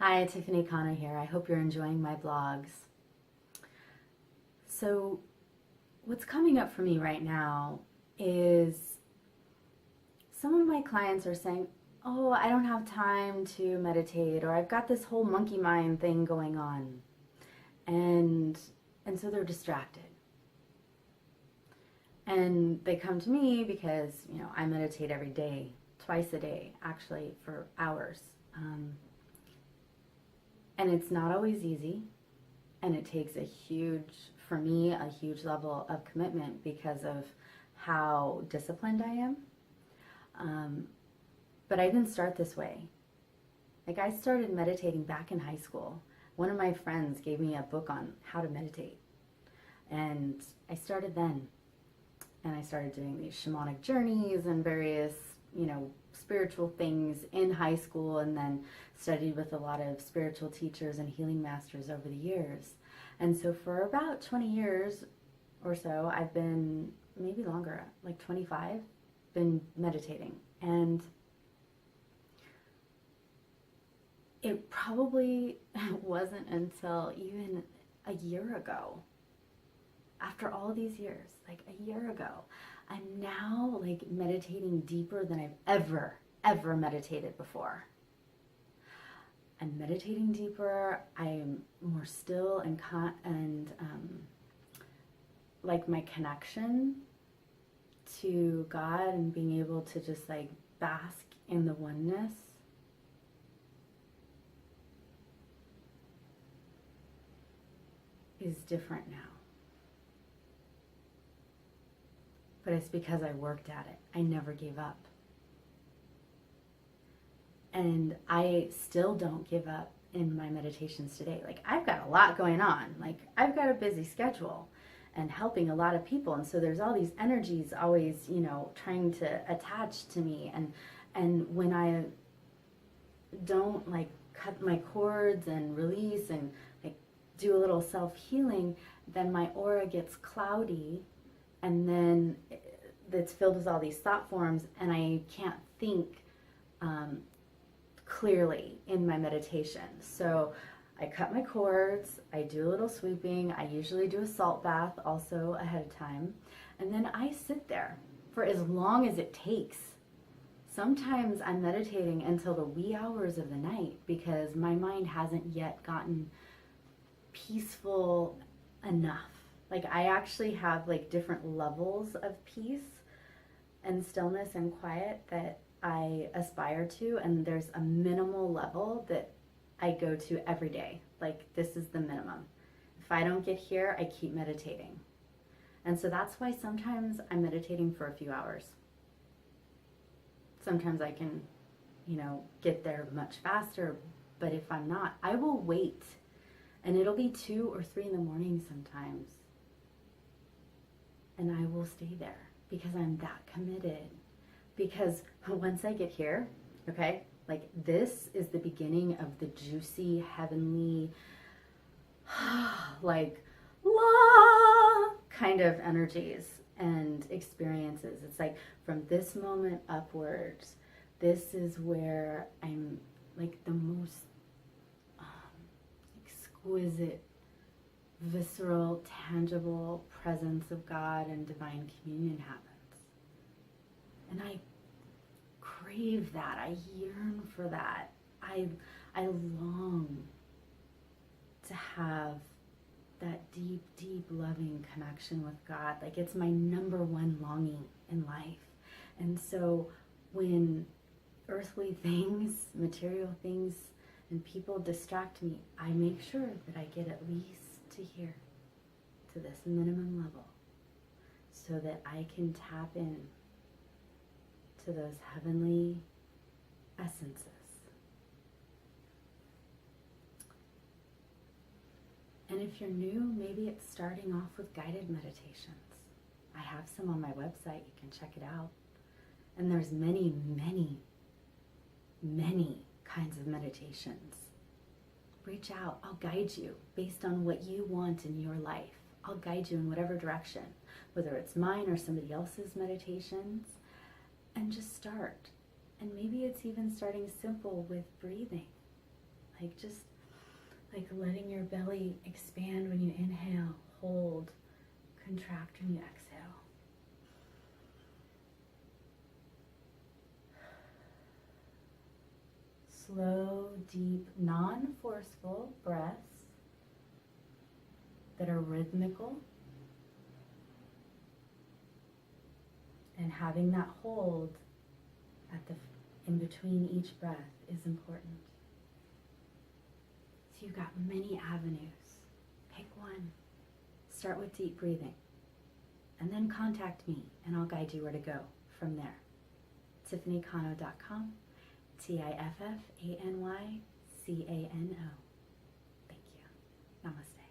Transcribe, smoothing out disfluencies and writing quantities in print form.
Hi, Tiffany Connor here. I hope you're enjoying my blogs. So, what's coming up for me right now is some of my clients are saying, "Oh, I don't have time to meditate," or "I've got this whole monkey mind thing going on." And so they're distracted. And they come to me because, I meditate every day, twice a day, actually, for hours. And it's not always easy, and it takes for me, a huge level of commitment because of how disciplined I am. But I didn't start this way. Like, I started meditating back in high school. One of my friends gave me a book on how to meditate, and I started then. And I started doing these shamanic journeys and various, spiritual things in high school, and then studied with a lot of spiritual teachers and healing masters over the years. And so for about 20 years or so, I've been, maybe longer, like 25, been meditating. And it probably wasn't until even a year ago, after all these years, like a year ago, I'm now like meditating deeper than I've ever meditated before. I'm meditating deeper. I am more still and like my connection to God and being able to just like bask in the oneness is different now. But it's because I worked at it. I never gave up. And I still don't give up in my meditations today. Like, I've got a lot going on. Like, I've got a busy schedule and helping a lot of people. And so there's all these energies always, trying to attach to me. And when I don't like cut my cords and release and like do a little self-healing, then my aura gets cloudy, and then it's filled with all these thought forms, and I can't think clearly in my meditation. So I cut my cords, I do a little sweeping, I usually do a salt bath also ahead of time, and then I sit there for as long as it takes. Sometimes I'm meditating until the wee hours of the night because my mind hasn't yet gotten peaceful enough. Like, I actually have like different levels of peace and stillness and quiet that I aspire to, and there's a minimal level that I go to every day. Like, this is the minimum. If I don't get here, I keep meditating. And so that's why sometimes I'm meditating for a few hours. Sometimes I can, get there much faster, but if I'm not, I will wait. And it'll be 2 or 3 in the morning sometimes. And I will stay there because I'm that committed. Because once I get here, okay, like, this is the beginning of the juicy, heavenly, like, la kind of energies and experiences. It's like from this moment upwards, this is where I'm like the most exquisite, visceral, tangible presence of God and divine communion happens. And I crave that. I yearn for that. I long to have that deep, deep loving connection with God. Like, it's my number one longing in life. And so when earthly things, material things, and people distract me, I make sure that I get at least to here, to this minimum level, so that I can tap in to those heavenly essences. And if you're new, maybe it's starting off with guided meditations. I have some on my website. You can check it out. And there's many, many, many kinds of meditations. Reach out. I'll guide you based on what you want in your life. I'll guide you in whatever direction, whether it's mine or somebody else's meditations. And just start. And maybe it's even starting simple with breathing. Like just like letting your belly expand when you inhale, hold, contract when you exhale. Slow, deep, non-forceful breaths that are rhythmical. And having that hold at the in between each breath is important. So you've got many avenues. Pick one. Start with deep breathing. And then contact me and I'll guide you where to go from there. TiffanyCano.com. TiffanyCano. Thank you. Namaste.